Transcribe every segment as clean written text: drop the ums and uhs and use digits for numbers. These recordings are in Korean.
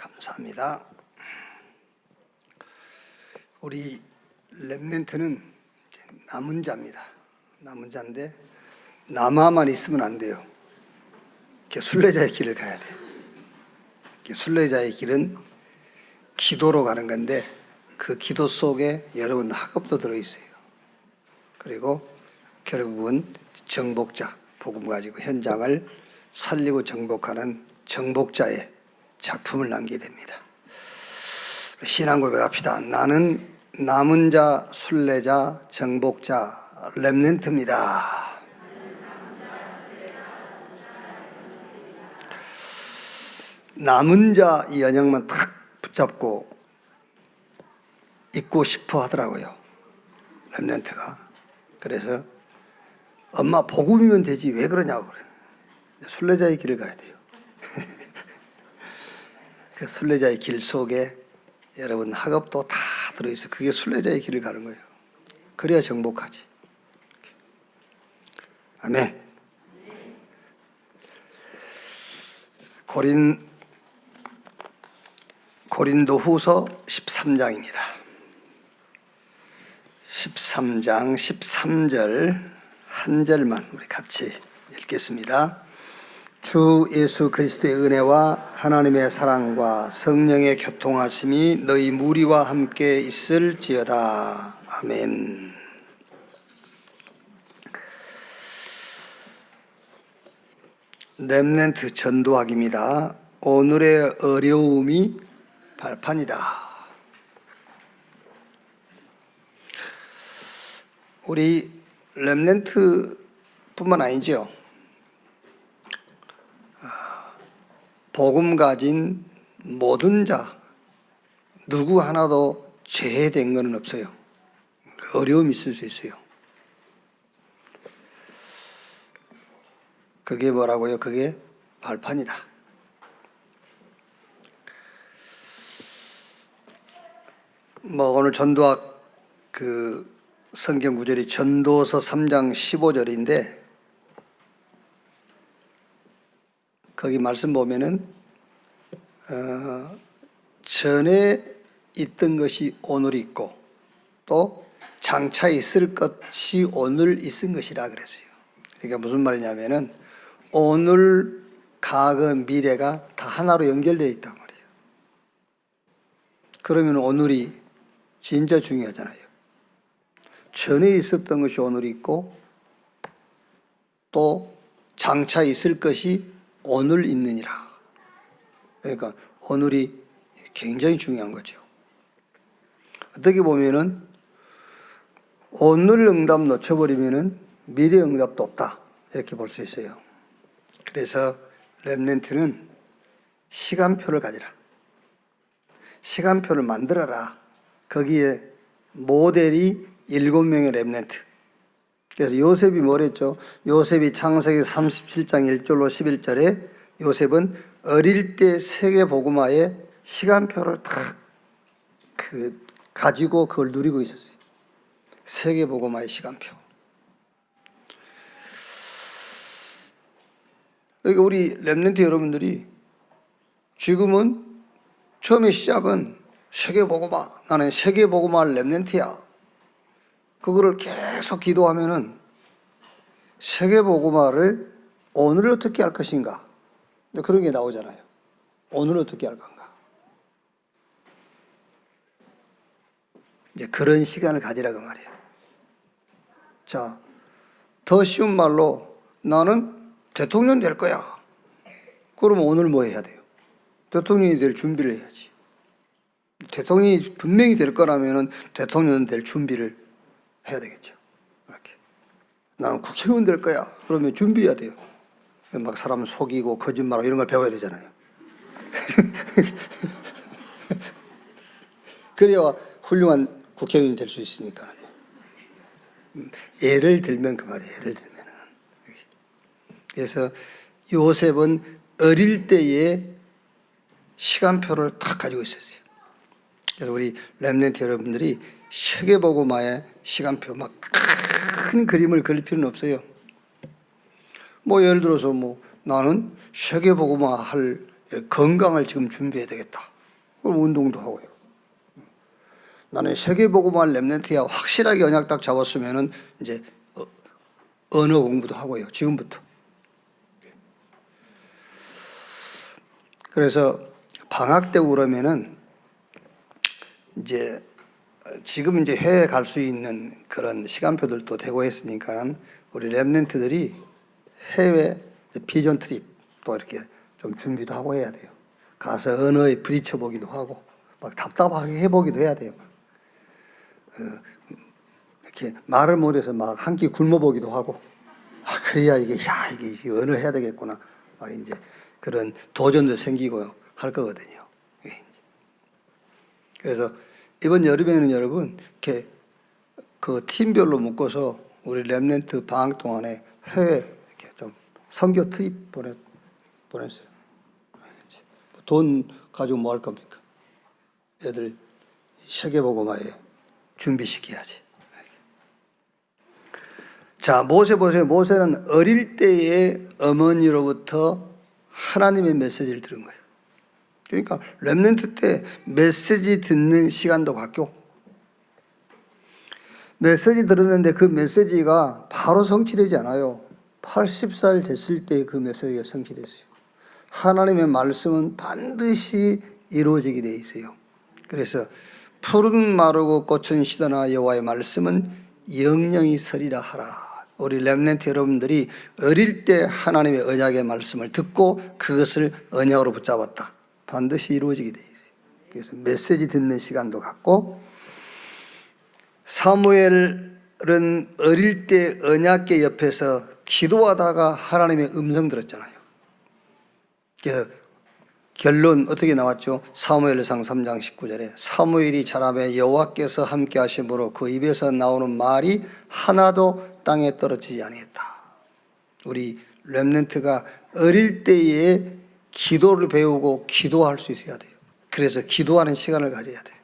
감사합니다. 우리 렘넌트는 남은 자입니다. 남은 자인데 남아만 있으면 안 돼요. 순례자의 길을 가야 돼요. 순례자의 길은 기도로 가는 건데 그 기도 속에 여러분 학업도 들어있어요. 그리고 결국은 정복자, 복음 가지고 현장을 살리고 정복하는 정복자의 작품을 남기게 됩니다. 신앙 고백합시다. 나는 남은 자, 순례자, 정복자, 렘넌트입니다. 남은 자 이 언약만 탁 붙잡고 있고 싶어 하더라고요, 렘넌트가. 그래서 엄마 복음이면 되지 왜 그러냐고. 순례자의 길을 가야 돼요. 그 순례자의 길 속에 여러분 학업도 다 들어있어. 그게 순례자의 길을 가는 거예요. 그래야 정복하지. 아멘. 고린도후서 13장입니다. 13장 13절 한 절만 우리 같이 읽겠습니다. 주 예수 그리스도의 은혜와 하나님의 사랑과 성령의 교통하심이 너희 무리와 함께 있을지어다. 아멘. 렘넌트 전도학입니다. 오늘의 어려움이 발판이다. 우리 렘넌트뿐만 아니죠. 복음 가진 모든 자 누구 하나도 제외된 것은 없어요. 어려움이 있을 수 있어요. 그게 뭐라고요? 그게 발판이다. 오늘 전도학 그 성경 구절이 전도서 3장 15절인데 거기 말씀 보면은 전에 있던 것이 오늘 있고 또 장차 있을 것이 오늘 있은 것이라 그랬어요. 그러니까 무슨 말이냐면은 오늘, 과거, 미래가 다 하나로 연결되어 있단 말이에요. 그러면 오늘이 진짜 중요하잖아요. 전에 있었던 것이 오늘 있고 또 장차 있을 것이 오늘 있느니라. 그러니까 오늘이 굉장히 중요한 거죠. 어떻게 보면은 오늘 응답 놓쳐버리면은 미래 응답도 없다, 이렇게 볼 수 있어요. 그래서 렘넌트는 시간표를 가지라. 시간표를 만들어라. 거기에 모델이 7명의 렘넌트. 그래서 요셉이 뭐랬죠? 요셉이 창세기 37장 1절로 11절에 요셉은 어릴 때 세계 복음화의 시간표를 딱 가지고 그걸 누리고 있었어요. 세계 복음화의 시간표. 그러니까 우리 렘넌트 여러분들이 지금은 처음에 시작은 세계 복음화, 나는 세계 복음화 렘넌트야. 그거를 계속 기도하면은 세계 복음화를 오늘 어떻게 할 것인가, 그런 게 나오잖아요. 오늘 어떻게 할 건가. 이제 그런 시간을 가지라고 말이에요. 자, 더 쉬운 말로 나는 대통령 될 거야. 그러면 오늘 뭐 해야 돼요? 대통령이 될 준비를 해야지. 대통령이 분명히 될 거라면은 대통령 될 준비를 해야 되겠죠. 이렇게. 나는 국회의원 될 거야. 그러면 준비해야 돼요. 막 사람 속이고 거짓말하고 이런 걸 배워야 되잖아요. 그래야 훌륭한 국회의원이 될 수 있으니까. 예를 들면 그 말이에요. 예를 들면은. 그래서 요셉은 어릴 때에 시간표를 딱 가지고 있었어요. 그래서 우리 렘넌트 여러분들이 세계복음화의 시간표, 막 큰 그림을 그릴 필요는 없어요. 예를 들어서 나는 세계복음화 할 건강을 지금 준비해야 되겠다. 그럼 운동도 하고요. 나는 세계복음화 렘넌트야 확실하게 언약 딱 잡았으면은 이제 언어 공부도 하고요. 지금부터. 그래서 방학 때 그러면은 이제 지금 이제 해외 갈 수 있는 그런 시간표들도 되고 했으니까는 우리 렘넌트들이 해외 비전 트립 또 이렇게 좀 준비도 하고 해야 돼요. 가서 언어에 부딪혀 보기도 하고 막 답답하게 해보기도 해야 돼요. 이렇게 말을 못해서 막 한 끼 굶어 보기도 하고 그래야 이게 언어 해야 되겠구나. 막 이제 그런 도전도 생기고 할 거거든요. 그래서 이번 여름에는 여러분 이렇게 그 팀별로 묶어서 우리 렘넌트 방학 동안에 해외 이렇게 좀 선교 트립 보냈어요. 돈 가지고 뭐 할 겁니까? 애들 세계복음화에 준비시켜야지. 자, 모세 보세요. 모세는 어릴 때에 어머니로부터 하나님의 메시지를 들은 거예요. 그러니까 렘넌트 때 메시지 듣는 시간도 갖고 메시지 들었는데 그 메시지가 바로 성취되지 않아요. 80살 됐을 때 그 메시지가 성취됐어요. 하나님의 말씀은 반드시 이루어지게 돼 있어요. 그래서 푸른 마르고 꽃은 시드나 여호와의 말씀은 영영이 서리라 하라. 우리 렘넌트 여러분들이 어릴 때 하나님의 언약의 말씀을 듣고 그것을 언약으로 붙잡았다. 반드시 이루어지게 돼 있어요. 그래서 메시지 듣는 시간도 갖고 사무엘은 어릴 때 언약궤 옆에서 기도하다가 하나님의 음성 들었잖아요. 그래서 결론 어떻게 나왔죠? 사무엘상 3장 19절에 사무엘이 자라매 여호와께서 함께 하심으로 그 입에서 나오는 말이 하나도 땅에 떨어지지 아니했다. 우리 렘넌트가 어릴 때에 기도를 배우고 기도할 수 있어야 돼요. 그래서 기도하는 시간을 가져야 돼요.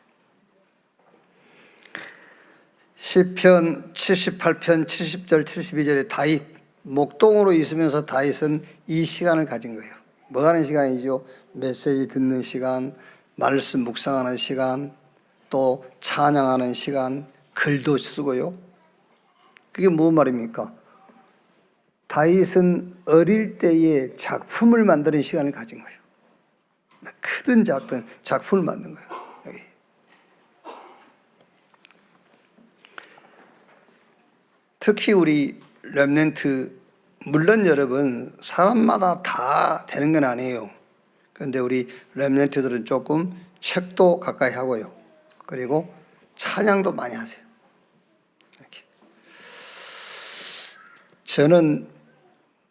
시편 78편 70절 72절에 다윗 목동으로 있으면서 다윗은 이 시간을 가진 거예요. 뭐 하는 시간이죠? 메시지 듣는 시간, 말씀 묵상하는 시간, 또 찬양하는 시간, 글도 쓰고요. 그게 뭐 말입니까? 다윗은 어릴 때에 작품을 만드는 시간을 가진 거예요. 크든 작든 작품을 만든 거예요. 여기. 특히 우리 렘넌트, 물론 여러분 사람마다 다 되는 건 아니에요. 그런데 우리 렘넌트들은 조금 책도 가까이 하고요. 그리고 찬양도 많이 하세요. 이렇게. 저는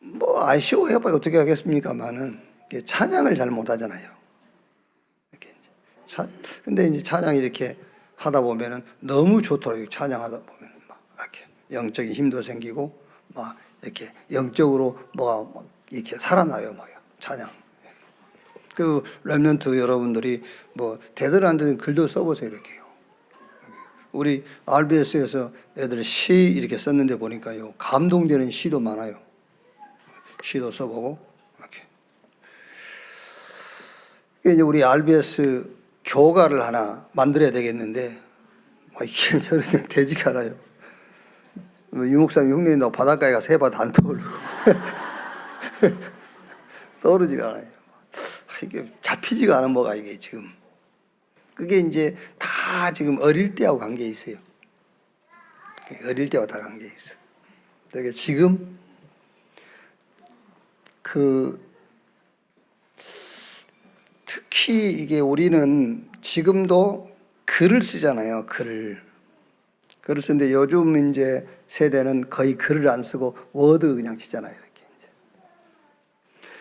뭐 ICO 해봐야 어떻게 하겠습니까만은 찬양을 잘 못하잖아요. 이렇게. 근데 이제 찬양 이렇게 하다 보면은 너무 좋더라고요. 찬양하다 보면 막 이렇게 영적인 힘도 생기고 막 이렇게 영적으로 뭐가 막 이렇게 살아나요, 막 찬양. 그 렘넌트 여러분들이 뭐 되든 안 되든 글도 써보세요, 이렇게요. 우리 RBS에서 애들 시 이렇게 썼는데 보니까요, 감동되는 시도 많아요. 시도 써보고 이렇게. 이제 우리 RBS 교가를 하나 만들어야 되겠는데, 이게 저는 되지가 않아요. 유목사님 흉내낸다고 바닷가에 가서 해봐도 안 떠오르고 떠오르지가 않아요. 이게 잡히지가 않은 뭐가 이게 지금. 그게 이제 다 지금 어릴 때하고 관계 있어요. 어릴 때와 다 관계 있어. 그러니까 지금 특히 이게 우리는 지금도 글을 쓰잖아요. 글을 쓰는데 요즘 이제 세대는 거의 글을 안 쓰고 워드 그냥 치잖아요. 이렇게 이제.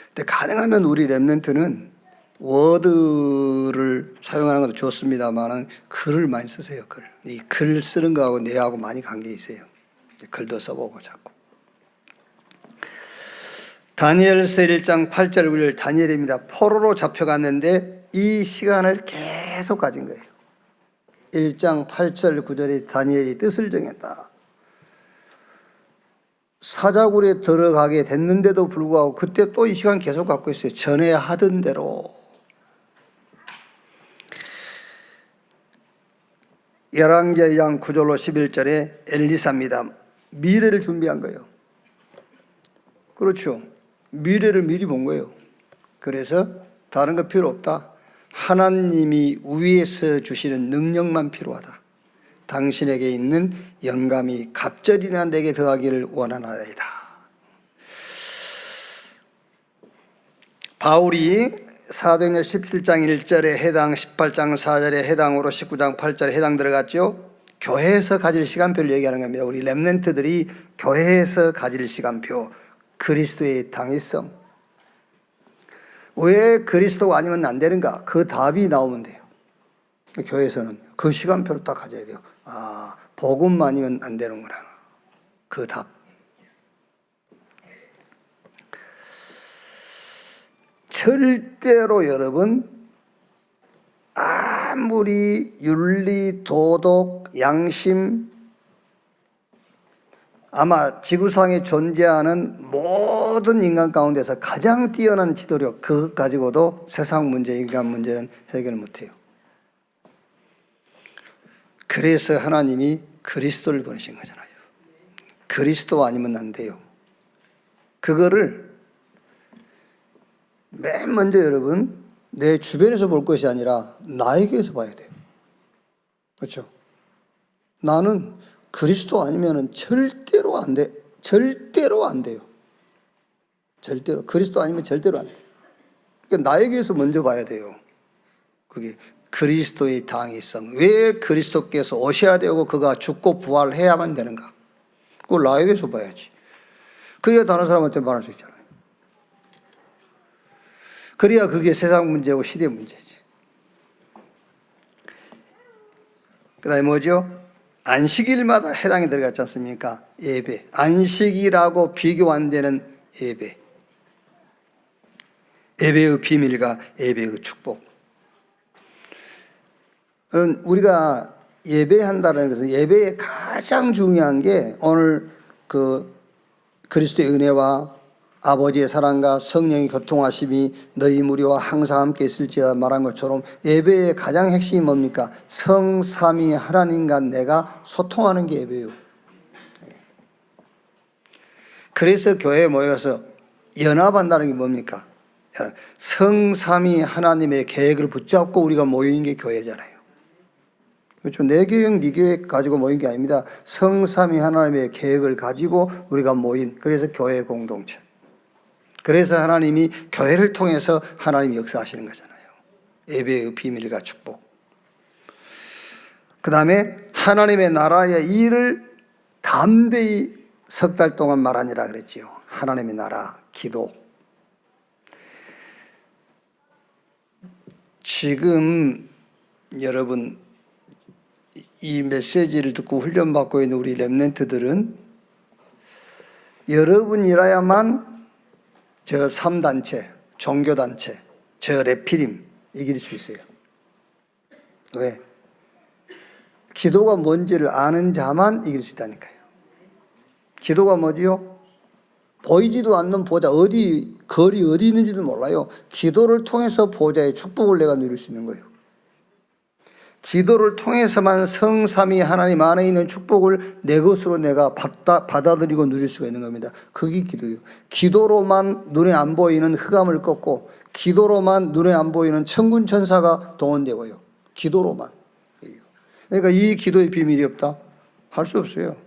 근데 가능하면 우리 렘넌트는 워드를 사용하는 것도 좋습니다만은 글을 많이 쓰세요. 이 글 쓰는 거하고 뇌하고 많이 관계 있어요. 글도 써보고 자꾸. 다니엘서 1장 8절 9절 다니엘입니다. 포로로 잡혀갔는데 이 시간을 계속 가진 거예요. 1장 8절 9절에 다니엘이 뜻을 정했다. 사자굴에 들어가게 됐는데도 불구하고 그때 또 이 시간 계속 갖고 있어요. 전에 하던 대로. 열왕기하 2장 9절로 11절에 엘리사입니다. 미래를 준비한 거예요. 그렇죠. 미래를 미리 본 거예요. 그래서 다른 거 필요 없다. 하나님이 위에서 주시는 능력만 필요하다. 당신에게 있는 영감이 갑절이나 내게 더하기를 원하나이다. 바울이 사도행전 17장 1절에 해당, 18장 4절에 해당으로 19장 8절에 해당 들어갔죠. 교회에서 가질 시간표를 얘기하는 겁니다. 우리 렘넌트들이 교회에서 가질 시간표, 그리스도의 당위성. 왜 그리스도가 아니면 안 되는가? 그 답이 나오면 돼요. 교회에서는 그 시간표를 딱 가져야 돼요. 아, 복음만이면 안 되는구나. 그 답. 절대로 여러분, 아무리 윤리, 도덕, 양심, 아마 지구상에 존재하는 모든 인간 가운데서 가장 뛰어난 지도력, 그것 가지고도 세상 문제, 인간 문제는 해결 못해요. 그래서 하나님이 그리스도를 보내신 거잖아요. 그리스도 아니면 안 돼요. 그거를 맨 먼저 여러분, 내 주변에서 볼 것이 아니라 나에게서 봐야 돼요. 그렇죠? 나는 그리스도 아니면 절대로 안 돼. 절대로 안 돼요. 절대로. 그리스도 아니면 절대로 안 돼요. 그러니까 나에게서 먼저 봐야 돼요. 그게 그리스도의 당위성. 왜 그리스도께서 오셔야 되고 그가 죽고 부활해야만 되는가? 그걸 나에게서 봐야지. 그래야 다른 사람한테 말할 수 있잖아요. 그래야 그게 세상 문제고 시대 문제지. 그 다음에 뭐죠? 안식일마다 해당이 들어갔지 않습니까? 예배. 안식이라고 비교 안 되는 예배. 예배의 비밀과 예배의 축복. 우리가 예배한다는 것은 예배의 가장 중요한 게 오늘 그 그리스도의 은혜와 아버지의 사랑과 성령의 교통하심이 너희 무리와 항상 함께 있을지어다 말한 것처럼 예배의 가장 핵심이 뭡니까? 성삼위 하나님과 내가 소통하는 게 예배예요. 그래서 교회에 모여서 연합한다는 게 뭡니까? 성삼위 하나님의 계획을 붙잡고 우리가 모이는 게 교회잖아요. 그렇죠. 내 계획, 네 계획 가지고 모인 게 아닙니다. 성삼위 하나님의 계획을 가지고 우리가 모인, 그래서 교회 공동체. 그래서 하나님이 교회를 통해서 하나님이 역사하시는 거잖아요. 예배의 비밀과 축복. 그 다음에 하나님의 나라의 일을 담대히 석 달 동안 말하니라 그랬지요. 하나님의 나라, 기도. 지금 여러분 이 메시지를 듣고 훈련받고 있는 우리 렘넌트들은 여러분이라야만 저 3단체, 종교단체, 저 레피림 이길 수 있어요. 왜? 기도가 뭔지를 아는 자만 이길 수 있다니까요. 기도가 뭐지요? 보이지도 않는 보좌, 거리 어디 있는지도 몰라요. 기도를 통해서 보좌의 축복을 내가 누릴 수 있는 거예요. 기도를 통해서만 성삼위 하나님 안에 있는 축복을 내 것으로 내가 받아들이고 누릴 수가 있는 겁니다. 그게 기도예요. 기도로만 눈에 안 보이는 흑암을 꺾고 기도로만 눈에 안 보이는 천군 천사가 동원되고요. 기도로만. 그러니까 이 기도의 비밀이 없다? 할 수 없어요.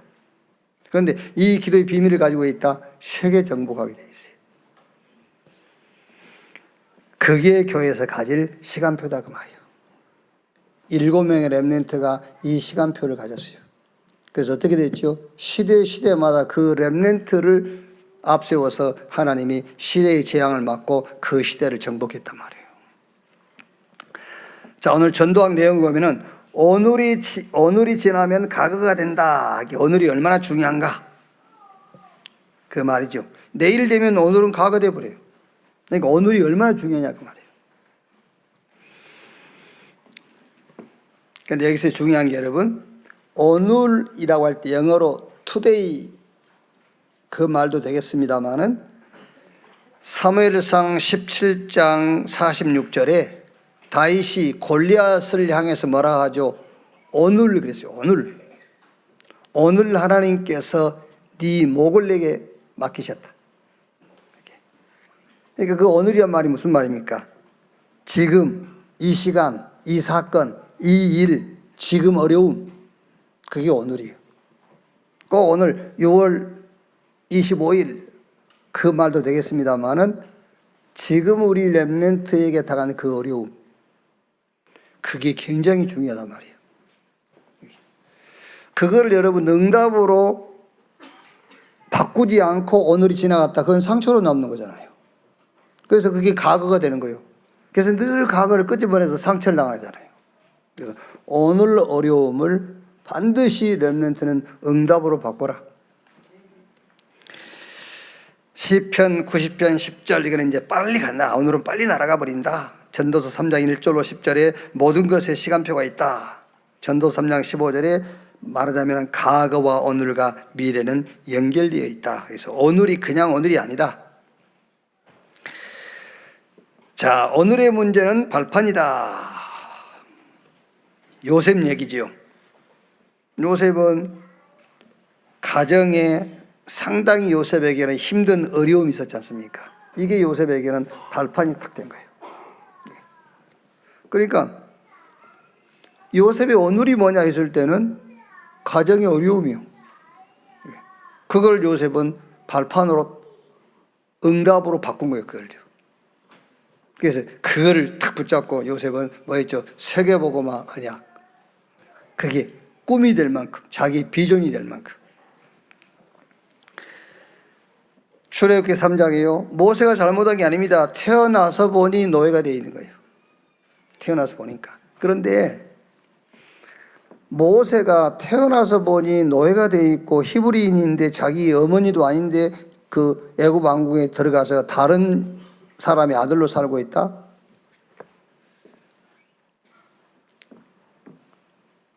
그런데 이 기도의 비밀을 가지고 있다? 세계 정복하게 돼 있어요. 그게 교회에서 가질 시간표다 그 말이에요. 7명의 렘넌트가 이 시간표를 가졌어요. 그래서 어떻게 됐죠? 시대마다 그 렘넌트를 앞세워서 하나님이 시대의 재앙을 막고 그 시대를 정복했단 말이에요. 자, 오늘 전도학 내용을 보면은 오늘이 지나면 과거가 된다. 오늘이 얼마나 중요한가? 그 말이죠. 내일 되면 오늘은 과거 돼버려요. 그러니까 오늘이 얼마나 중요하냐 그 말이에요. 그런데 여기서 중요한 게 여러분, 오늘이라고 할 때 영어로 today 그 말도 되겠습니다마는 사무엘상 17장 46절에 다윗이 골리앗을 향해서 뭐라 하죠? 오늘 그랬어요. 오늘 하나님께서 네 목을 내게 맡기셨다. 그러니까 그 오늘이란 말이 무슨 말입니까? 지금, 이 시간, 이 사건, 이 일, 지금 어려움, 그게 오늘이에요. 꼭 오늘 6월 25일 그 말도 되겠습니다만은 지금 우리 렘넌트에게 당하는 그 어려움, 그게 굉장히 중요하단 말이에요. 그걸 여러분 응답으로 바꾸지 않고 오늘이 지나갔다, 그건 상처로 남는 거잖아요. 그래서 그게 과거가 되는 거예요. 그래서 늘 과거를 끄집어내서 상처를 당하잖아요. 그래서 오늘 어려움을 반드시 렘넌트는 응답으로 바꿔라. 시편 90편 10절, 이거는 이제 빨리 간다. 오늘은 빨리 날아가 버린다. 전도서 3장 1절로 10절에 모든 것에 시간표가 있다. 전도서 3장 15절에 말하자면 과거와 오늘과 미래는 연결되어 있다. 그래서 오늘이 그냥 오늘이 아니다. 자, 오늘의 문제는 발판이다. 요셉 얘기지요. 요셉은 가정에 상당히 요셉에게는 힘든 어려움이 있었지 않습니까? 이게 요셉에게는 발판이 딱 된 거예요. 그러니까 요셉의 오늘이 뭐냐 했을 때는 가정의 어려움이요. 그걸 요셉은 발판으로 응답으로 바꾼 거예요. 그걸요. 그래서 그거를 탁 붙잡고 요셉은 뭐였죠? 세계복음화 언약. 그게 꿈이 될 만큼, 자기 비전이 될 만큼. 출애굽기 3장이요. 모세가 잘못한 게 아닙니다. 태어나서 보니 노예가 되어 있는 거예요. 태어나서 보니까. 그런데 모세가 태어나서 보니 노예가 되어 있고 히브리인인데 자기 어머니도 아닌데 그 애굽 왕궁에 들어가서 다른 사람의 아들로 살고 있다?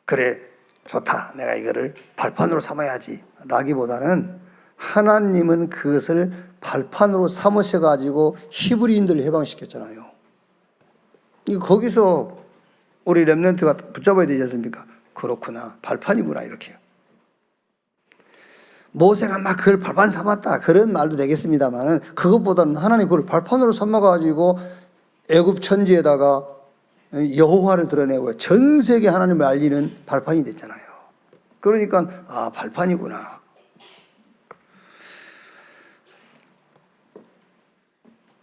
그래, 좋다. 내가 이거를 발판으로 삼아야지. 라기보다는 하나님은 그것을 발판으로 삼으셔가지고 히브리인들을 해방시켰잖아요. 거기서 우리 렘넌트가 붙잡아야 되지 않습니까? 그렇구나. 발판이구나. 이렇게요. 모세가 막 그걸 발판 삼았다. 그런 말도 되겠습니다만 그것보다는 하나님 그걸 발판으로 삼아가지고 애굽 천지에다가 여호와를 드러내고 전 세계 하나님을 알리는 발판이 됐잖아요. 그러니까 아, 발판이구나.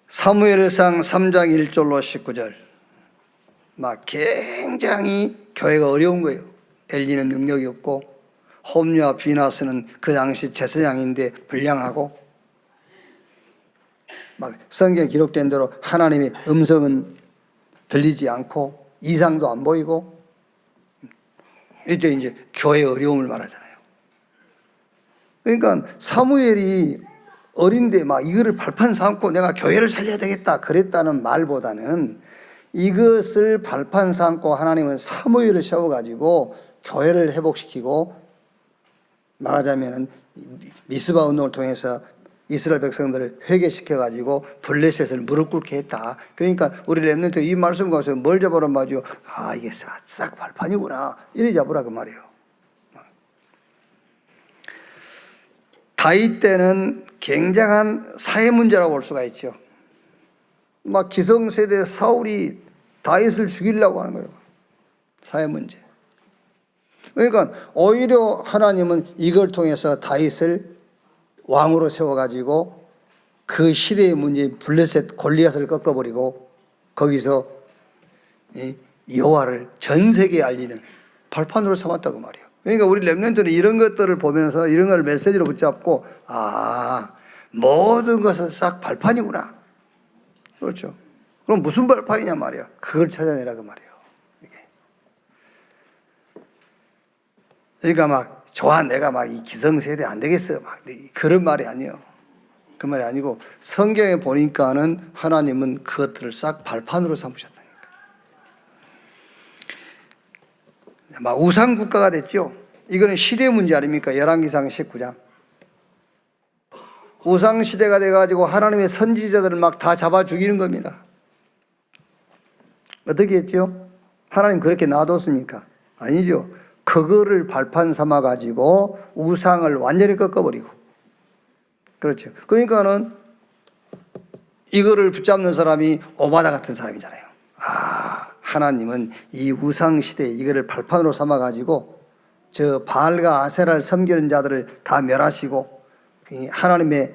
사무엘상 3장 1절로 19절. 막 굉장히 교회가 어려운 거예요. 엘리는 능력이 없고 홈리와 비나스는 그 당시 제사장인데 불량하고 막 성경에 기록된 대로 하나님의 음성은 들리지 않고 이상도 안 보이고 이때 이제 교회의 어려움을 말하잖아요. 그러니까 사무엘이 어린데 막 이거를 발판 삼고 내가 교회를 살려야 되겠다 그랬다는 말보다는 이것을 발판 삼고 하나님은 사무엘을 세워가지고 교회를 회복시키고 말하자면 미스바 운동을 통해서 이스라엘 백성들을 회개시켜가지고 블레셋을 무릎 꿇게 했다. 그러니까 우리 렘넌트 이 말씀 가서 뭘 잡으란 말이요? 아, 이게 싹 발판이구나. 이래 잡으라 그 말이에요. 다윗 때는 굉장한 사회 문제라고 볼 수가 있죠. 막 기성세대 사울이 다윗을 죽이려고 하는 거예요. 사회 문제. 그러니까 오히려 하나님은 이걸 통해서 다윗을 왕으로 세워가지고 그 시대의 문제인 블레셋 골리앗을 꺾어버리고 거기서 여호와를 전 세계에 알리는 발판으로 삼았다고 말이에요. 그러니까 우리 렘넌트는 이런 것들을 보면서 이런 걸 메시지로 붙잡고 아, 모든 것은 싹 발판이구나. 그렇죠. 그럼 무슨 발판이냐 말이야. 그걸 찾아내라 그 말이에요. 이게. 그러니까 막 좋아 내가 막 이 기성세대 안 되겠어 막 그런 말이 아니에요. 그 말이 아니고 성경에 보니까는 하나님은 그것들을 싹 발판으로 삼으셨다니까. 막 우상 국가가 됐죠. 이거는 시대 문제 아닙니까? 열왕기상 19장. 우상 시대가 돼가지고 하나님의 선지자들을 막 다 잡아 죽이는 겁니다. 어떻게 했죠? 하나님 그렇게 놔뒀습니까? 아니죠. 그거를 발판 삼아 가지고 우상을 완전히 꺾어버리고. 그렇죠. 그러니까는 이거를 붙잡는 사람이 오바다 같은 사람이잖아요. 하나님은 이 우상 시대에 이거를 발판으로 삼아 가지고 저 바알과 아세라를 섬기는 자들을 다 멸하시고 하나님의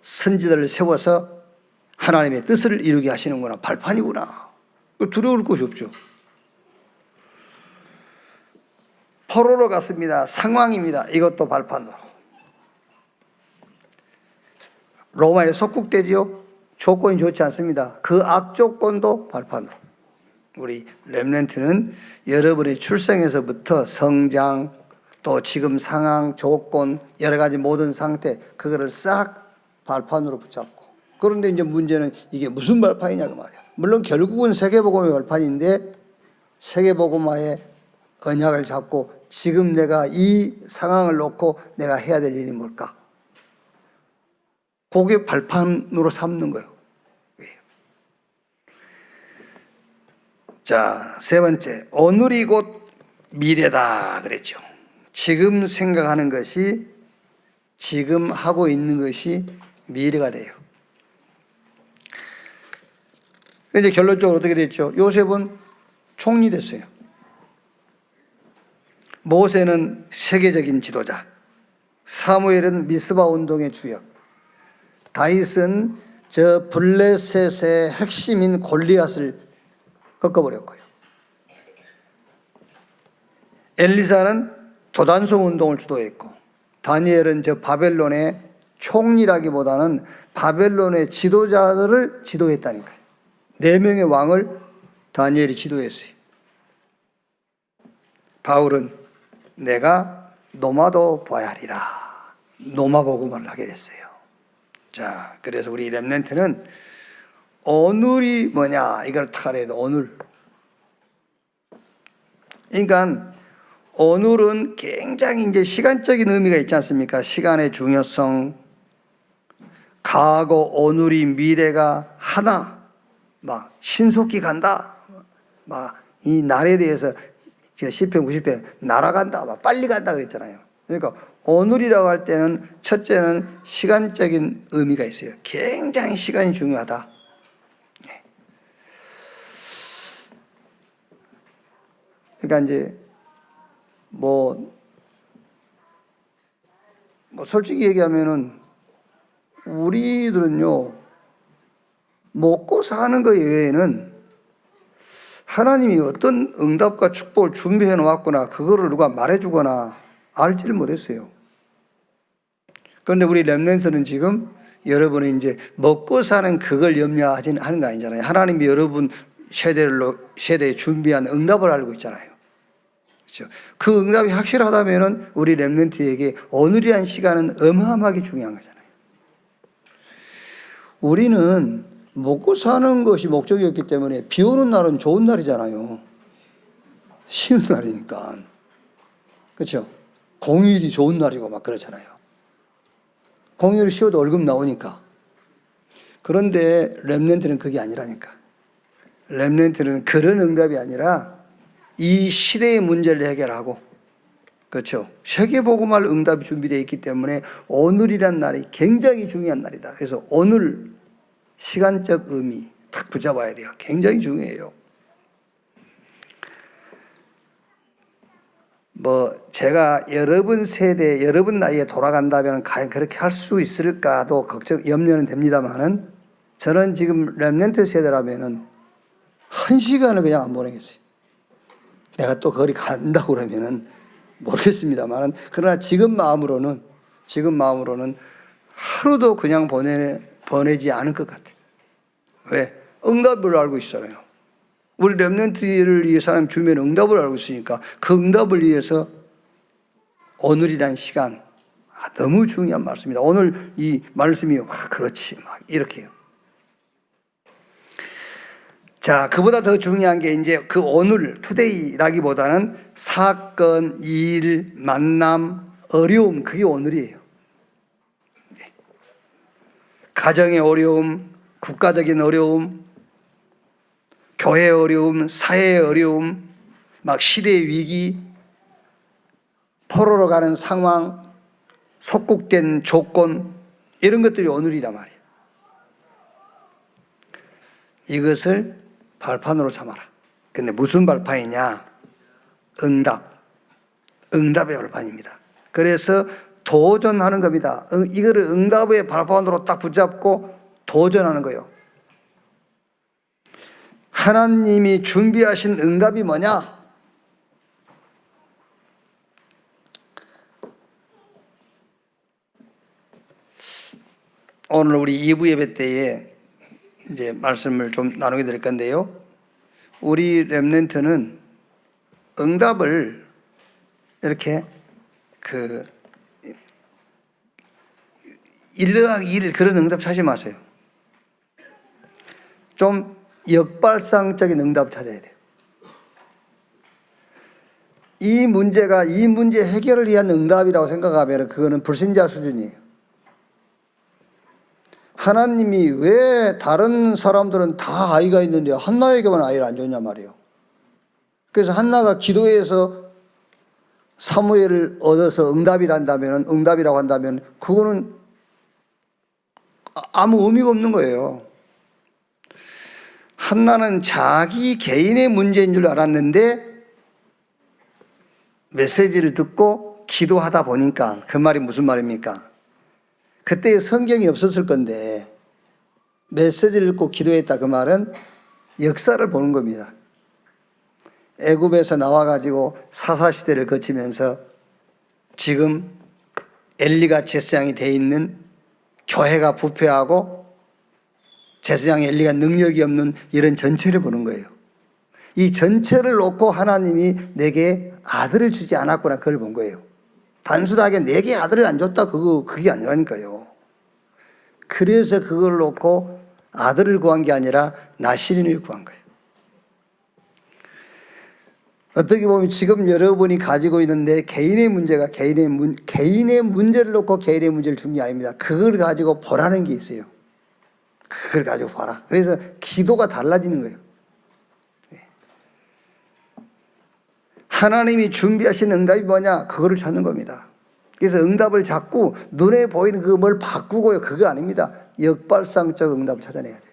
선지자를 세워서 하나님의 뜻을 이루게 하시는구나. 발판이구나. 두려울 것이 없죠. 포로로 갔습니다. 상황입니다. 이것도 발판으로. 로마에 속국되지요. 조건이 좋지 않습니다. 그 악조건도 발판으로. 우리 렘넌트는 여러분의 출생에서부터 성장, 또 지금 상황, 조건, 여러 가지 모든 상태, 그거를 싹 발판으로 붙잡고. 그런데 이제 문제는 이게 무슨 발판이냐 그 말이야. 물론 결국은 세계복음의 발판인데 세계복음화의 언약을 잡고 지금 내가 이 상황을 놓고 내가 해야 될 일이 뭘까? 그게 발판으로 삼는 거예요. 자, 세 번째, 오늘이 곧 미래다 그랬죠. 지금 생각하는 것이 지금 하고 있는 것이 미래가 돼요. 이제 결론적으로 어떻게 됐죠? 요셉은 총리 됐어요. 모세는 세계적인 지도자, 사무엘은 미스바 운동의 주역, 다윗은 저 블레셋의 핵심인 골리앗을 꺾어버렸고요. 엘리사는 도단성 운동을 주도했고, 다니엘은 저 바벨론의 총리라기보다는 바벨론의 지도자들을 지도했다니까요. 4명의 왕을 다니엘이 지도했어요. 바울은 내가 노마도 봐야 하리라. 노마 복음을 하게 됐어요. 자, 그래서 우리 렘넌트는 오늘이 뭐냐 이걸 타래도 오늘. 그러니까 오늘은 굉장히 이제 시간적인 의미가 있지 않습니까? 시간의 중요성, 과거, 오늘이, 미래가 하나, 막 신속히 간다. 막 이 날에 대해서 제가 10편, 90편 날아간다, 막 빨리 간다 그랬잖아요. 그러니까 오늘이라고 할 때는 첫째는 시간적인 의미가 있어요. 굉장히 시간이 중요하다. 그러니까 이제 뭐 솔직히 얘기하면은 우리들은요 먹고 사는 것 외에는 하나님이 어떤 응답과 축복을 준비해 놓았거나 그거를 누가 말해주거나 알지를 못했어요. 그런데 우리 렘넌트는 지금 여러분이 이제 먹고 사는 그걸 염려하지는 하는 거 아니잖아요. 하나님이 여러분 세대에 준비한 응답을 알고 있잖아요. 그렇죠? 그 응답이 확실하다면은 우리 렘넌트에게 오늘이라는 시간은 어마어마하게 중요한 거잖아요. 우리는 먹고 사는 것이 목적이었기 때문에 비 오는 날은 좋은 날이잖아요. 쉬는 날이니까. 그렇죠? 공휴일이 좋은 날이고 막 그렇잖아요. 공휴일 쉬어도 월급 나오니까. 그런데 렘넌트는 그게 아니라니까. 렘넌트는 그런 응답이 아니라 이 시대의 문제를 해결하고, 그렇죠? 세계복음할 응답이 준비되어 있기 때문에 오늘이란 날이 굉장히 중요한 날이다. 그래서 오늘 시간적 의미 딱 붙잡아야 돼요. 굉장히 중요해요. 제가 여러분 세대, 여러분 나이에 돌아간다면 과연 그렇게 할 수 있을까도 염려는 됩니다만은 저는 지금 렘넌트 세대라면은 1시간을 그냥 안 보내겠어요. 내가 또 거리 간다고 그러면은 모르겠습니다만은 그러나 지금 마음으로는 하루도 그냥 보내지 않을 것 같아요. 왜? 응답을 알고 있잖아요. 우리 렘넌트를 위해서 하나님 주면 응답을 알고 있으니까 그 응답을 위해서 오늘이란 시간 너무 중요한 말씀입니다. 오늘 이 말씀이 그렇지 막 이렇게요. 자, 그보다 더 중요한 게 이제 그 오늘 투데이라기보다는 사건, 일, 만남, 어려움 그게 오늘이에요. 가정의 어려움, 국가적인 어려움, 교회의 어려움, 사회의 어려움, 막 시대의 위기, 포로로 가는 상황, 속국된 조건, 이런 것들이 오늘이란 말이에요. 이것을 발판으로 삼아라. 근데 무슨 발판이냐? 응답의 발판입니다. 그래서 도전하는 겁니다. 이거를 응답의 발판으로 딱 붙잡고 도전하는 거예요. 하나님이 준비하신 응답이 뭐냐? 오늘 우리 2부 예배 때에 이제 말씀을 좀 나누게 될 건데요. 우리 렘넌트는 응답을 이렇게 1더하기1 그런 응답 찾지 마세요. 좀 역발상적인 응답을 찾아야 돼요. 이 문제 해결을 위한 응답이라고 생각하면 그거는 불신자 수준이에요. 하나님이 왜 다른 사람들은 다 아이가 있는데 한나에게만 아이를 안 줬냐 말이에요. 그래서 한나가 기도해서 사무엘을 얻어서 응답이라고 한다면 그거는 아무 의미가 없는 거예요. 한나는 자기 개인의 문제인 줄 알았는데 메시지를 듣고 기도하다 보니까 그 말이 무슨 말입니까? 그때 성경이 없었을 건데 메시지를 읽고 기도했다, 그 말은 역사를 보는 겁니다. 애굽에서 나와가지고 사사시대를 거치면서 지금 엘리가 제사장이 돼 있는 교회가 부패하고 제사장 엘리가 능력이 없는 이런 전체를 보는 거예요. 이 전체를 놓고 하나님이 내게 아들을 주지 않았구나, 그걸 본 거예요. 단순하게 내게 아들을 안 줬다, 그게 아니라니까요. 그래서 그걸 놓고 아들을 구한 게 아니라 나시린을 구한 거예요. 어떻게 보면 지금 여러분이 가지고 있는 내 개인의 문제가 개인의 문제를 놓고 개인의 문제를 준 게 아닙니다. 그걸 가지고 보라는 게 있어요. 그걸 가지고 봐라. 그래서 기도가 달라지는 거예요. 하나님이 준비하신 응답이 뭐냐? 그거를 찾는 겁니다. 그래서 응답을 자꾸 눈에 보이는 그 뭘 바꾸고요, 그거 아닙니다. 역발상적 응답을 찾아내야 돼요.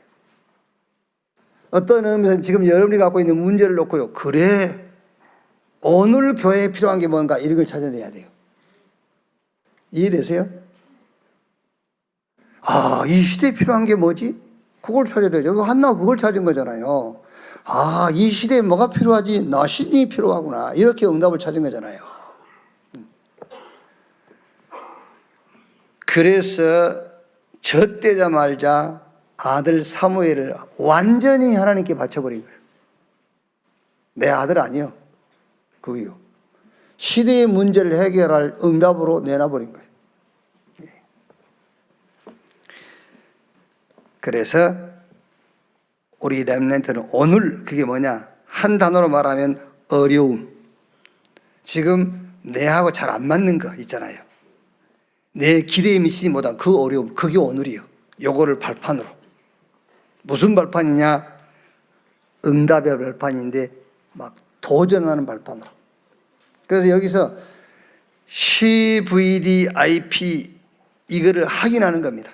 어떤 의미에서 지금 여러분이 갖고 있는 문제를 놓고요, 그래 오늘 교회에 필요한 게 뭔가, 이런 걸 찾아내야 돼요. 이해되세요? 이 시대에 필요한 게 뭐지? 그걸 찾아야 되죠. 한나가 그걸 찾은 거잖아요. 이 시대에 뭐가 필요하지? 나신이 필요하구나. 이렇게 응답을 찾은 거잖아요. 그래서 젖되자마자 아들 사무엘을 완전히 하나님께 바쳐버린 거예요. 내 아들 아니요. 그거요. 시대의 문제를 해결할 응답으로 내놔버린 거예요. 그래서 우리 렘넌트는 오늘 그게 뭐냐? 한 단어로 말하면 어려움. 지금 내하고 잘 안 맞는 거 있잖아요. 내 기대에 미치지 못한 그 어려움, 그게 오늘이요. 요거를 발판으로. 무슨 발판이냐? 응답의 발판인데 막 도전하는 발판으로. 그래서 여기서 CVDIP 이거를 확인하는 겁니다.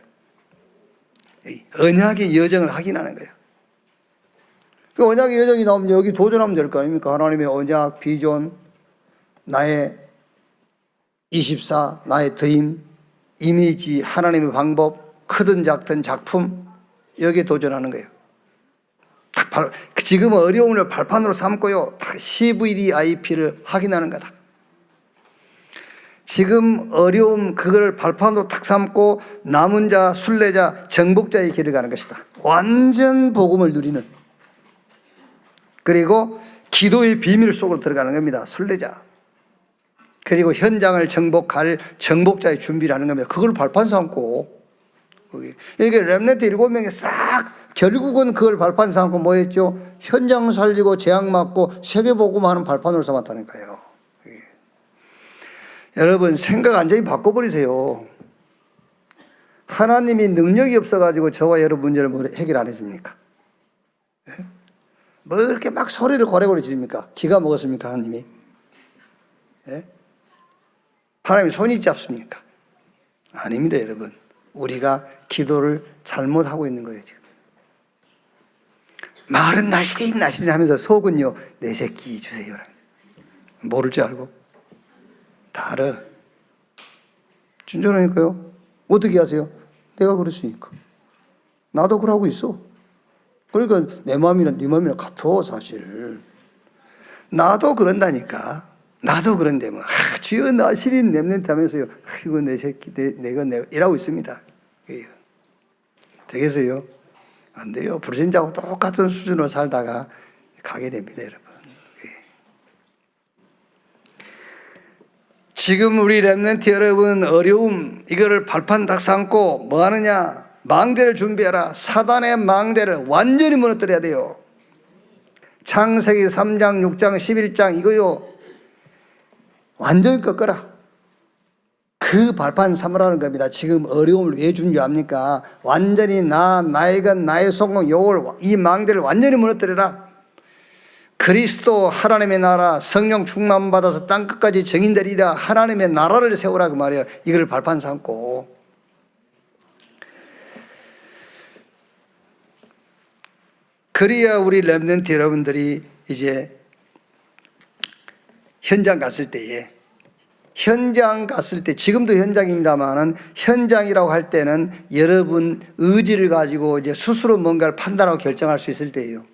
언약의 여정을 확인하는 거예요. 그 언약의 여정이 나오면 여기 도전하면 될 거 아닙니까? 하나님의 언약, 비전, 나의 24, 나의 드림, 이미지, 하나님의 방법, 크든 작든 작품, 여기에 도전하는 거예요. 지금 어려움을 발판으로 삼고요, CVDIP를 확인하는 거다. 지금 어려움, 그걸 발판으로 탁 삼고 남은 자, 순례자, 정복자의 길을 가는 것이다. 완전 복음을 누리는. 그리고 기도의 비밀 속으로 들어가는 겁니다. 순례자. 그리고 현장을 정복할 정복자의 준비를 하는 겁니다. 그걸 발판 삼고, 이게 렘넌트 7명이 싹 결국은 그걸 발판 삼고 뭐 했죠? 현장 살리고 재앙 맞고 세계복음하는 발판으로 삼았다니까요. 여러분 생각 완전히 바꿔버리세요. 하나님이 능력이 없어가지고 저와 여러분 문제를 해결 안 해줍니까? 뭐 이렇게 막 소리를 고래고래 지릅니까? 기가 먹었습니까 하나님이? 하나님이 손이 잡습니까? 아닙니다, 여러분. 우리가 기도를 잘못하고 있는 거예요, 지금. 말은 나시린 나시린 하면서 속은요, 내 새끼 주세요. 모를 줄 알고. 다 알아. 진짜라니까요. 어떻게 하세요? 내가 그랬으니까. 나도 그러고 있어. 그러니까 내 마음이나 네 마음이나 같아, 사실. 나도 그런다니까. 나도 그런데 뭐, 주여 나시린 랩런트 하면서요. 이거 내 새끼, 내가 이라고 있습니다. 되겠어요? 안 돼요. 불신자하고 똑같은 수준으로 살다가 가게 됩니다, 여러분. 지금 우리 랩런트 여러분 어려움 이거를 발판 딱 삼고 뭐 하느냐? 망대를 준비해라. 사단의 망대를 완전히 무너뜨려야 돼요. 창세기 3장, 6장, 11장 이거요. 완전히 꺾어라. 그 발판 삼으라는 겁니다. 지금 어려움을 왜 준 줄 압니까? 완전히 나의 것, 나의 성공, 이 망대를 완전히 무너뜨려라. 그리스도 하나님의 나라 성령 충만 받아서 땅끝까지 정인되리라. 하나님의 나라를 세우라 그 말이에요. 이걸 발판 삼고. 그래야 우리 렘넌트 여러분들이 이제 현장 갔을 때에 지금도 현장입니다만은 현장이라고 할 때는 여러분 의지를 가지고 이제 스스로 뭔가를 판단하고 결정할 수 있을 때예요.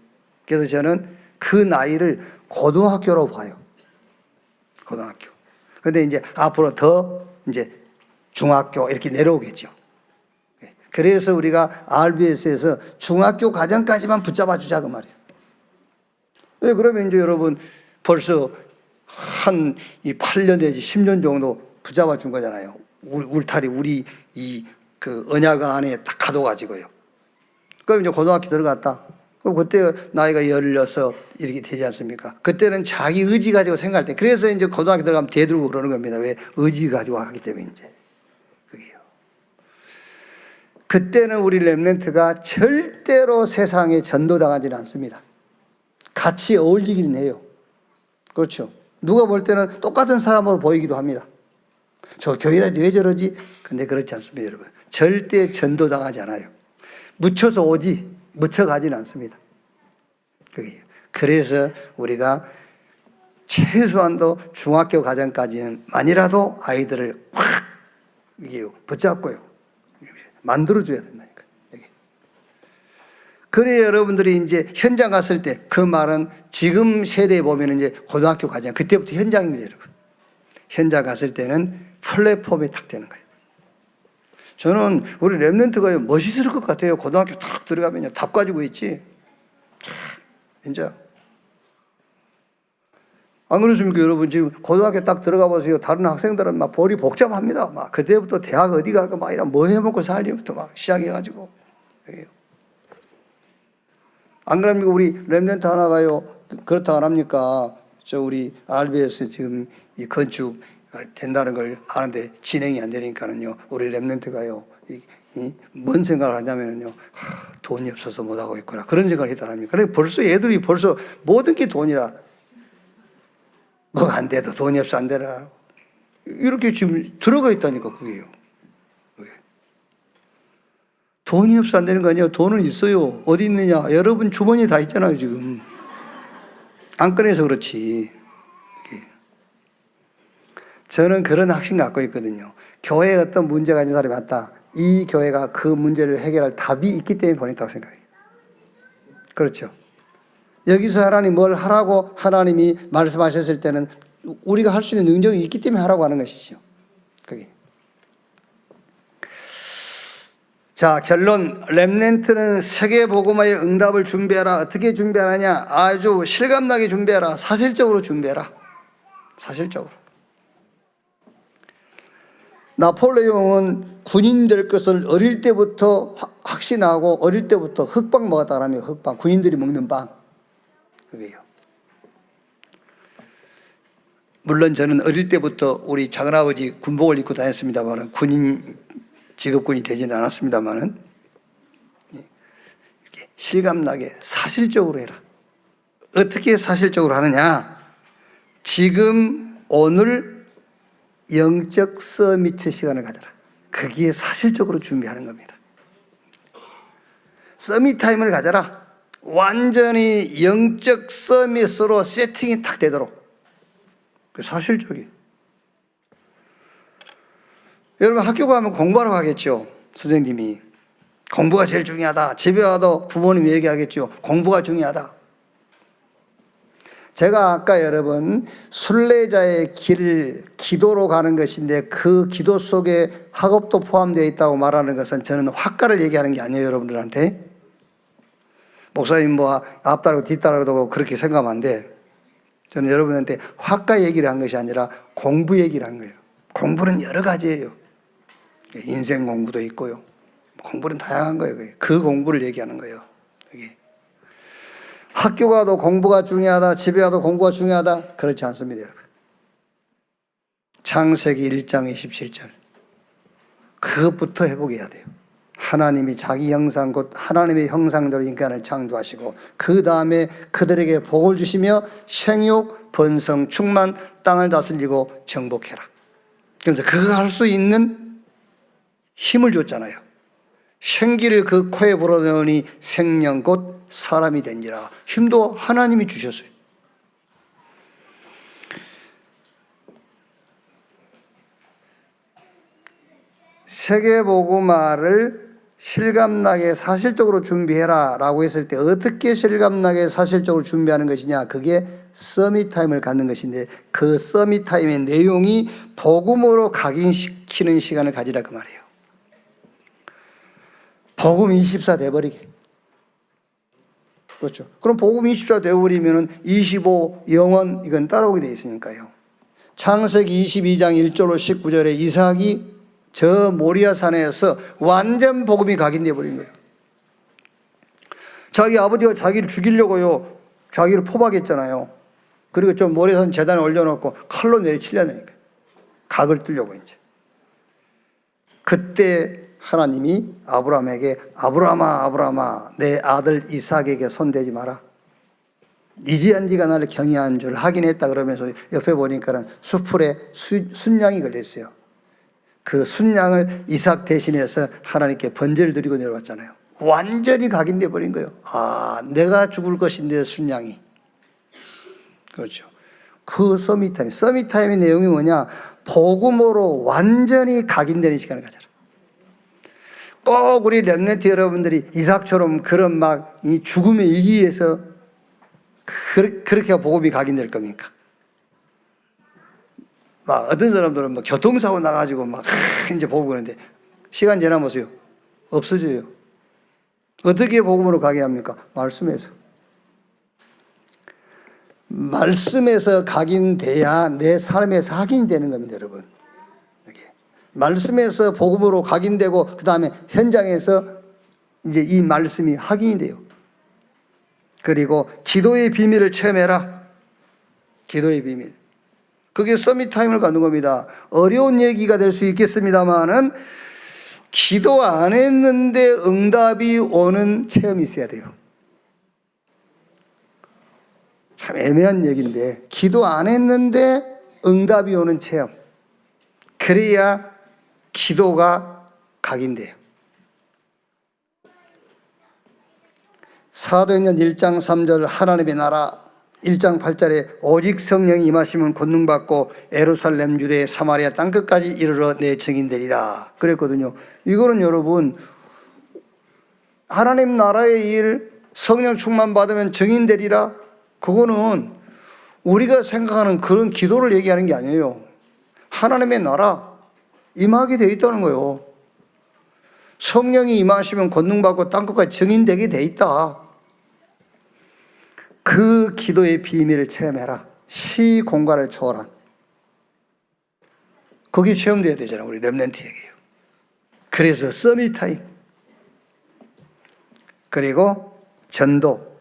그래서 저는 그 나이를 고등학교로 봐요. 고등학교. 근데 이제 앞으로 더 이제 중학교 이렇게 내려오겠죠. 그래서 우리가 RBS에서 중학교 과정까지만 붙잡아 주자 그 말이에요. 왜 그러면 이제 여러분 벌써 한 8년 내지 10년 정도 붙잡아 준 거잖아요. 울타리 우리 그 언야가 안에 딱 가둬가지고요. 그럼 이제 고등학교 들어갔다. 그럼 그때 나이가 16 이렇게 되지 않습니까? 그때는 자기 의지 가지고 생각할 때. 그래서 이제 고등학교 들어가면 대들고 그러는 겁니다. 왜? 의지 가지고 하기 때문에 이제. 그게요. 그때는 우리 렘넌트가 절대로 세상에 전도당하지는 않습니다. 같이 어울리기는 해요. 그렇죠. 누가 볼 때는 똑같은 사람으로 보이기도 합니다. 저 교회가 왜 저러지? 근데 그렇지 않습니다, 여러분. 절대 전도당하지 않아요. 묻혀서 오지, 묻혀가지는 않습니다. 그게요. 그래서 우리가 최소한도 중학교 과정까지만이라도 아이들을 확 이게요, 붙잡고요. 만들어줘야 된다니까. 그래야 여러분들이 이제 현장 갔을 때 그 말은 지금 세대에 보면 이제 고등학교 과정, 그때부터 현장입니다, 여러분. 현장 갔을 때는 플랫폼이 탁 되는 거예요. 저는 우리 렘넌트가 멋있을 것 같아요. 고등학교 탁 들어가면요. 답 가지고 있지. 진짜. 안 그렇습니까, 여러분? 지금 고등학교 딱 들어가 보세요. 다른 학생들은 막 볼이 복잡합니다. 막 그때부터 대학 어디 갈까 막 이런 뭐 해먹고 살리부터 막 시작해가지고. 안 그럽니까? 우리 렘넌트 하나가요. 그렇다 안 합니까? 저 우리 RBS 지금 이 건축 된다는 걸 아는데 진행이 안 되니까는요. 우리 렘넌트가요. 뭔 생각을 하냐면요. 돈이 없어서 못 하고 있구나. 그런 생각을 했다 합니까? 그래 벌써 얘들이 벌써 모든 게 돈이라. 뭐가 안 돼도 돈이 없어 안 되라. 이렇게 지금 들어가 있다니까 그게요. 돈이 없어 안 되는 거 아니에요. 돈은 있어요. 어디 있느냐. 여러분 주머니에 다 있잖아요 지금. 안 꺼내서 그렇지. 저는 그런 확신 갖고 있거든요. 교회에 어떤 문제가 있는 사람이 왔다. 이 교회가 그 문제를 해결할 답이 있기 때문에 보냈다고 생각해요. 그렇죠. 여기서 하나님 뭘 하라고 하나님이 말씀하셨을 때는 우리가 할 수 있는 능력이 있기 때문에 하라고 하는 것이죠. 그게. 자, 결론. 렘넌트는 세계복음화의 응답을 준비하라. 어떻게 준비하느냐? 아주 실감나게 준비하라. 사실적으로 준비하라. 사실적으로. 나폴레옹은 군인 될 것을 어릴 때부터 확신하고 어릴 때부터 흑빵 먹었다고 합니다. 흑빵. 군인들이 먹는 빵. 그게요. 물론 저는 어릴 때부터 우리 작은아버지 군복을 입고 다녔습니다만 군인 직업군이 되지는 않았습니다만은 이렇게 실감나게 사실적으로 해라. 어떻게 사실적으로 하느냐? 지금 오늘 영적 서미트 시간을 가져라. 그게 사실적으로 준비하는 겁니다. 서밋 타임을 가져라. 완전히 영적 서밋으로 세팅이 탁 되도록. 사실적이. 여러분 학교 가면 공부하러 가겠죠. 선생님이. 공부가 제일 중요하다. 집에 와도 부모님이 얘기하겠죠. 공부가 중요하다. 제가 아까 여러분 순례자의 길, 기도로 가는 것인데 그 기도 속에 학업도 포함되어 있다고 말하는 것은 저는 학과를 얘기하는 게 아니에요. 여러분들한테. 목사님 뭐 앞다르고 뒤따르고 그렇게 생각하면 안 돼. 저는 여러분한테 학과 얘기를 한 것이 아니라 공부 얘기를 한 거예요. 공부는 여러 가지예요. 인생 공부도 있고요. 공부는 다양한 거예요. 그 공부를 얘기하는 거예요. 여기. 학교 가도 공부가 중요하다. 집에 가도 공부가 중요하다. 그렇지 않습니다, 여러분. 창세기 1장 27절. 그것부터 회복해야 돼요. 하나님이 자기 형상 곧 하나님의 형상대로 인간을 창조하시고 그 다음에 그들에게 복을 주시며 생육, 번성, 충만, 땅을 다스리고 정복해라. 그래서 그거 할 수 있는 힘을 줬잖아요. 생기를 그 코에 불어넣으니 생명 곧 사람이 된지라. 힘도 하나님이 주셨어요. 세계복음화를 실감나게 사실적으로 준비해라 라고 했을 때 어떻게 실감나게 사실적으로 준비하는 것이냐. 그게 서밋 타임을 갖는 것인데 그 서밋 타임의 내용이 복음으로 각인시키는 시간을 가지라 그 말이에요. 복음 24 돼버리게. 그렇죠. 그럼 복음 24 돼버리면 25 영원 이건 따라오게 돼 있으니까요. 창세기 22장 1절로 19절에 이삭이 저 모리아 산에서 완전 복음이 각인돼 버린 거예요. 자기 아버지가 자기를 죽이려고요. 자기를 포박했잖아요. 그리고 저 모리아산 재단에 올려놓고 칼로 내리치려니까 각을 뜨려고 이제. 그때 하나님이 아브라함에게 아브라함아 아브라함아 내 아들 이삭에게 손대지 마라. 이제한지가 나를 경외한 줄 확인했다 그러면서 옆에 보니까는 수풀에 순양이 걸렸어요. 그 순양을 이삭 대신해서 하나님께 번제를 드리고 내려왔잖아요. 완전히 각인돼 버린 거예요. 아, 내가 죽을 것인데 순양이. 그렇죠. 그 서밋타임. 서밋타임의 내용이 뭐냐? 복음으로 완전히 각인되는 시간을 가져라. 꼭 우리 렘넌트 여러분들이 이삭처럼 그런 막 이 죽음에 이기 위해서 그렇게 복음이 각인될 겁니까? 막 어떤 사람들은 뭐 교통사고 나가지고 막 이제 복음 그러는데 시간 지나 보세요. 없어져요. 어떻게 복음으로 각인합니까? 말씀에서. 말씀에서 각인돼야 내 삶에서 확인이 되는 겁니다, 여러분. 말씀에서 복음으로 각인되고 그 다음에 현장에서 이제 이 말씀이 확인이 돼요. 그리고 기도의 비밀을 체험해라. 기도의 비밀. 그게 서밋 타임을 갖는 겁니다. 어려운 얘기가 될 수 있겠습니다만은 기도 안 했는데 응답이 오는 체험이 있어야 돼요. 참 애매한 얘기인데 기도 안 했는데 응답이 오는 체험. 그래야 기도가 각인돼요. 사도행전 1장 3절 하나님의 나라 1장 8절에 오직 성령이 임하시면 권능받고 예루살렘 유대 사마리아 땅끝까지 이르러 내 증인되리라 그랬거든요. 이거는 여러분 하나님 나라의 일 성령 충만 받으면 증인되리라 그거는 우리가 생각하는 그런 기도를 얘기하는 게 아니에요. 하나님의 나라 임하게 되어 있다는 거예요. 성령이 임하시면 권능받고 땅끝까지 증인되게 되어 있다. 그 기도의 비밀을 체험해라. 시공간을 초월한. 그게 체험돼야 되잖아요. 우리 렘넌트에게요. 그래서 서밋 타임. 그리고 전도.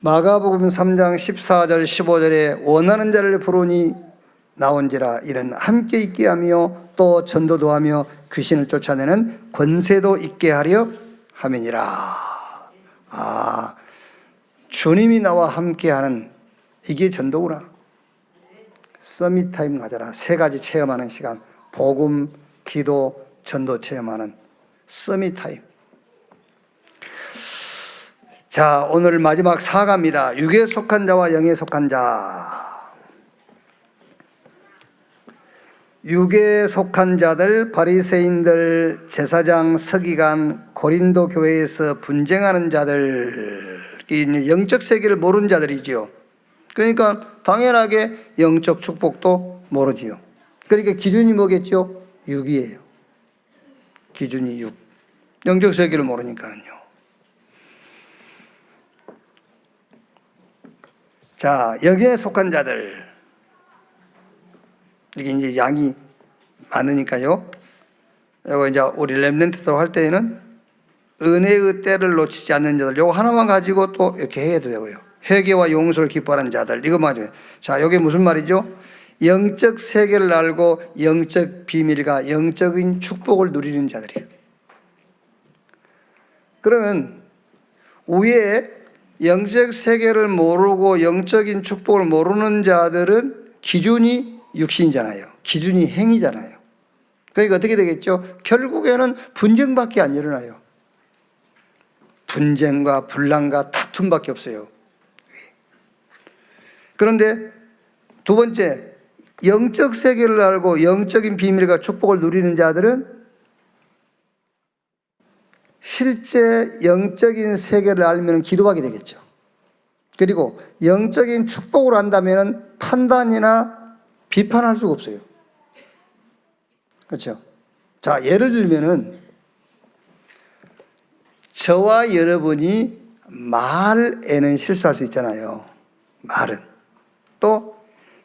마가복음 3장 14절 15절에 원하는 자를 부르니 나온지라 이는 함께 있게 하며 또 전도도 하며 귀신을 쫓아내는 권세도 있게 하려 함이니라. 아, 주님이 나와 함께하는 이게 전도구나. 서밋 타임 가져라. 세 가지 체험하는 시간. 복음, 기도, 전도 체험하는 서밋 타임. 자, 오늘 마지막 4가입니다. 육에 속한 자와 영에 속한 자. 육에 속한 자들, 바리새인들, 제사장, 서기관, 고린도 교회에서 분쟁하는 자들, 이 영적 세계를 모르는 자들이지요. 그러니까 당연하게 영적 축복도 모르지요. 그러니까 기준이 뭐겠죠? 육이에요. 기준이 육. 영적 세계를 모르니까는요. 자, 여기에 속한 자들. 이게 이제 양이 많으니까요. 이거 이제 우리 렘넌트들 할 때에는 은혜의 때를 놓치지 않는 자들. 요거 하나만 가지고 또 이렇게 해도 되고요. 회개와 용서를 기뻐하는 자들. 이거 맞아요. 자, 이게 무슨 말이죠? 영적 세계를 알고 영적 비밀과 영적인 축복을 누리는 자들이에요. 그러면 위에 영적 세계를 모르고 영적인 축복을 모르는 자들은 기준이 육신이잖아요. 기준이 행위잖아요. 그러니까 어떻게 되겠죠? 결국에는 분쟁밖에 안 일어나요. 분쟁과 분란과 다툼밖에 없어요. 그런데 두 번째, 영적 세계를 알고 영적인 비밀과 축복을 누리는 자들은 실제 영적인 세계를 알면 기도하게 되겠죠. 그리고 영적인 축복을 안다면 판단이나 비판할 수가 없어요. 그렇죠? 자, 예를 들면은 저와 여러분이 말에는 실수할 수 있잖아요. 말은. 또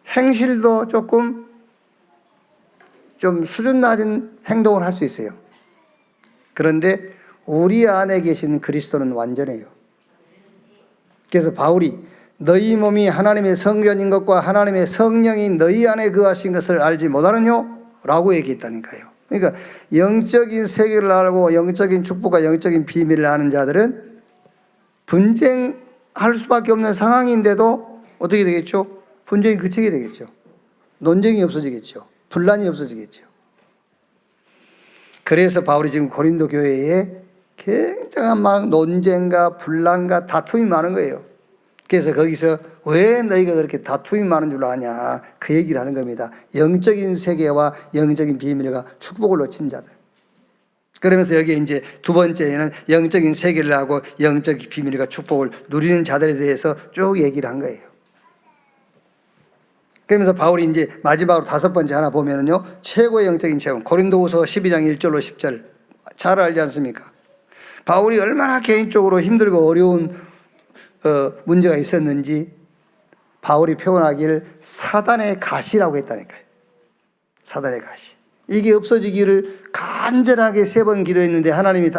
행실도 조금 좀 수준 낮은 행동을 할 수 있어요. 그런데 우리 안에 계신 그리스도는 완전해요. 그래서 바울이 너희 몸이 하나님의 성전인 것과 하나님의 성령이 너희 안에 거하신 것을 알지 못하느뇨? 라고 얘기했다니까요. 그러니까 영적인 세계를 알고 영적인 축복과 영적인 비밀을 아는 자들은 분쟁할 수밖에 없는 상황인데도 어떻게 되겠죠? 분쟁이 그치게 되겠죠. 논쟁이 없어지겠죠. 분란이 없어지겠죠. 그래서 바울이 지금 고린도 교회에 굉장한 막 논쟁과 분란과 다툼이 많은 거예요. 그래서 거기서 왜 너희가 그렇게 다툼이 많은 줄 아냐, 그 얘기를 하는 겁니다. 영적인 세계와 영적인 비밀과 축복을 놓친 자들. 그러면서 여기 이제 두 번째는 영적인 세계를 하고 영적인 비밀과 축복을 누리는 자들에 대해서 쭉 얘기를 한 거예요. 그러면서 바울이 이제 마지막으로 5번째 하나 보면은요, 최고의 영적인 체험, 고린도후서 12장 1절로 10절 잘 알지 않습니까? 바울이 얼마나 개인적으로 힘들고 어려운 문제가 있었는지 바울이 표현하기를 사단의 가시라고 했다니까요. 사단의 가시. 이게 없어지기를 간절하게 3번 기도했는데 하나님이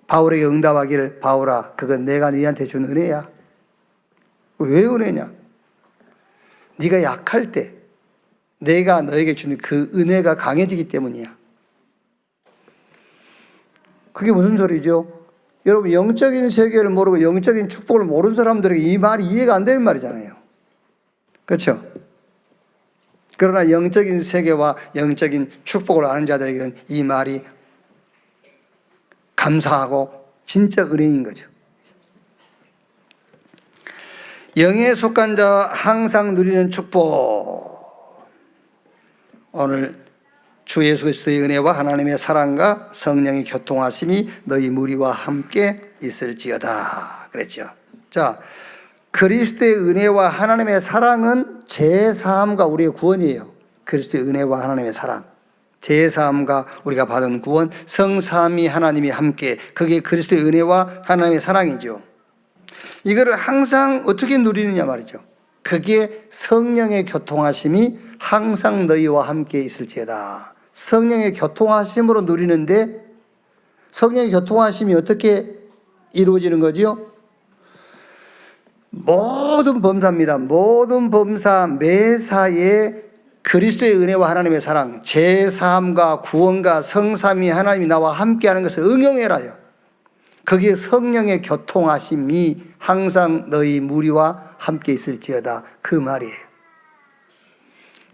바울에게 응답하기를, 바울아, 그건 내가 너희한테 준 은혜야. 왜 은혜냐? 네가 약할 때 내가 너에게 주는 그 은혜가 강해지기 때문이야. 그게 무슨 소리죠? 여러분, 영적인 세계를 모르고 영적인 축복을 모르는 사람들에게 이 말이 이해가 안 되는 말이잖아요. 그렇죠? 그러나 영적인 세계와 영적인 축복을 아는 자들에게는 이 말이 감사하고 진짜 은혜인 거죠. 영에 속한 자와 항상 누리는 축복. 오늘 주 예수 그리스도의 은혜와 하나님의 사랑과 성령의 교통하심이 너희 무리와 함께 있을지어다 그랬죠. 자, 그리스도의 은혜와 하나님의 사랑은 제사함과 우리의 구원이에요. 그리스도의 은혜와 하나님의 사랑, 제사함과 우리가 받은 구원, 성삼위 하나님이 함께, 그게 그리스도의 은혜와 하나님의 사랑이죠. 이거를 항상 어떻게 누리느냐 말이죠. 그게 성령의 교통하심이 항상 너희와 함께 있을지어다. 성령의 교통하심으로 누리는데, 성령의 교통하심이 어떻게 이루어지는 거죠? 모든 범사입니다. 모든 범사 매사에 그리스도의 은혜와 하나님의 사랑, 제사함과 구원과 성삼위 하나님이 나와 함께하는 것을 응용해라요. 거기에 성령의 교통하심이 항상 너희 무리와 함께 있을지어다, 그 말이에요.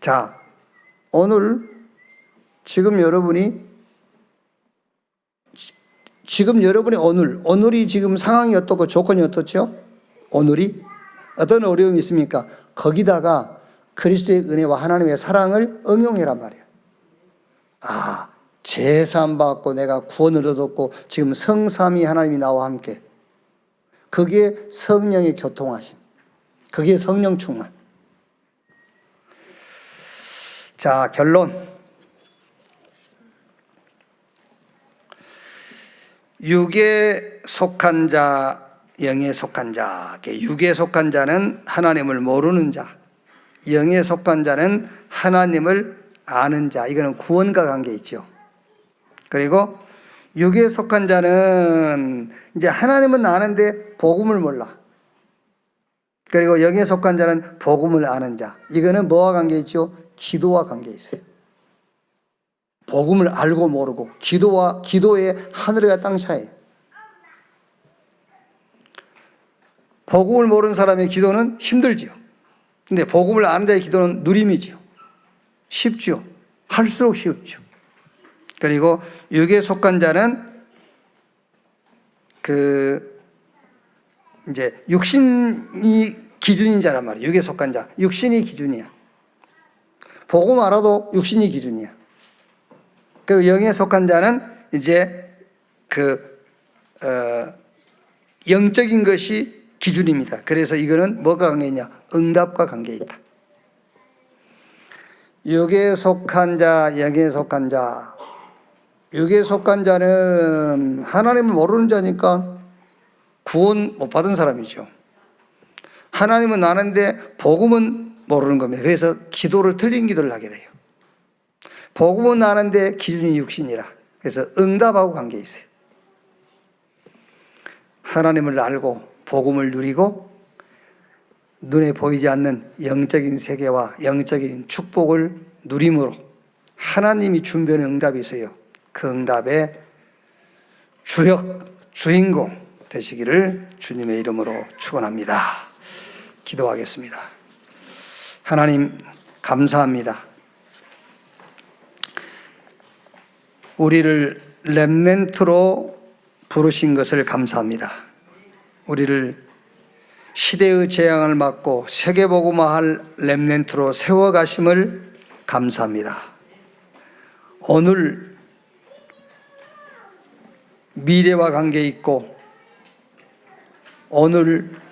자, 오늘 지금 여러분이 오늘이 지금 상황이 어떻고 조건이 어떻죠? 오늘이 어떤 어려움이 있습니까? 거기다가 그리스도의 은혜와 하나님의 사랑을 응용해란 말이에요. 아, 제사함 받고 내가 구원을 얻었고 지금 성삼위 하나님이 나와 함께. 그게 성령의 교통하심. 그게 성령 충만. 자, 결론. 육에 속한 자, 영에 속한 자. 육에 속한 자는 하나님을 모르는 자. 영에 속한 자는 하나님을 아는 자. 이거는 구원과 관계 있죠. 그리고 육에 속한 자는 이제 하나님은 아는데 복음을 몰라. 그리고 영에 속한 자는 복음을 아는 자. 이거는 뭐와 관계 있죠? 기도와 관계 있어요. 복음을 알고 모르고 기도의 하늘과 땅 차이. 복음을 모르는 사람의 기도는 힘들지요. 근데 복음을 아는 자의 기도는 누림이지요. 쉽지요. 할수록 쉽죠. 그리고 육에 속한 자는 이제 육신이 기준인 자란 말이에요. 육에 속한 자. 육신이 기준이야. 복음 알아도 육신이 기준이야. 그리고 영에 속한 자는 이제 영적인 것이 기준입니다. 그래서 이거는 뭐가 관계 있냐? 응답과 관계 있다. 육에 속한 자, 영에 속한 자. 육에 속한 자는 하나님을 모르는 자니까 구원 못 받은 사람이죠. 하나님은 아는데 복음은 모르는 겁니다. 그래서 틀린 기도를 하게 돼요. 복음은 아는데 기준이 육신이라. 그래서 응답하고 관계 있어요. 하나님을 알고 복음을 누리고 눈에 보이지 않는 영적인 세계와 영적인 축복을 누림으로 하나님이 준비하는 응답이 있어요. 그 응답의 주인공 되시기를 주님의 이름으로 축원합니다. 기도하겠습니다. 하나님 감사합니다. 우리를 렘넌트로 부르신 것을 감사합니다. 우리를 시대의 재앙을 막고 세계복음화할 렘넌트로 세워가심을 감사합니다. 오늘 미래와 관계 있고 오늘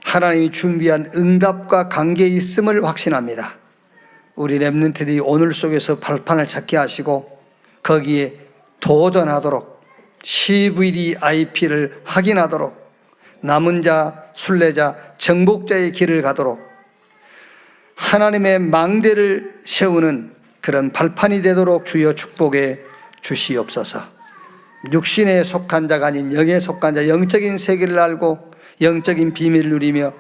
하나님이 준비한 응답과 관계 있음을 확신합니다. 우리 렘넌트들이 오늘 속에서 발판을 찾게 하시고 거기에 도전하도록 CVDIP를 확인하도록 남은 자, 순례자, 정복자의 길을 가도록 하나님의 망대를 세우는 그런 발판이 되도록 주여 축복해 주시옵소서. 육신에 속한 자가 아닌 영에 속한 자, 영적인 세계를 알고 영적인 비밀을 누리며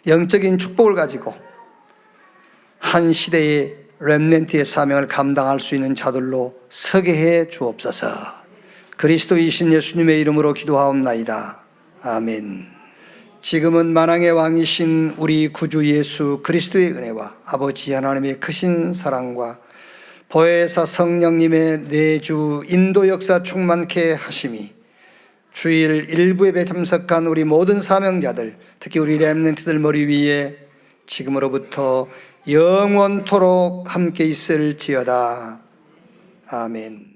영적인 축복을 가지고 한 시대의 렘넌트의 사명을 감당할 수 있는 자들로 서게 해 주옵소서. 그리스도이신 예수님의 이름으로 기도하옵나이다. 아멘. 지금은 만왕의 왕이신 우리 구주 예수 그리스도의 은혜와 아버지 하나님의 크신 사랑과 보혜사 성령님의 내주 인도 역사 충만케 하심이 주일 일부 예배 참석한 우리 모든 사명자들, 특히 우리 렘넌트들 머리 위에 지금으로부터 영원토록 함께 있을지어다. 아멘.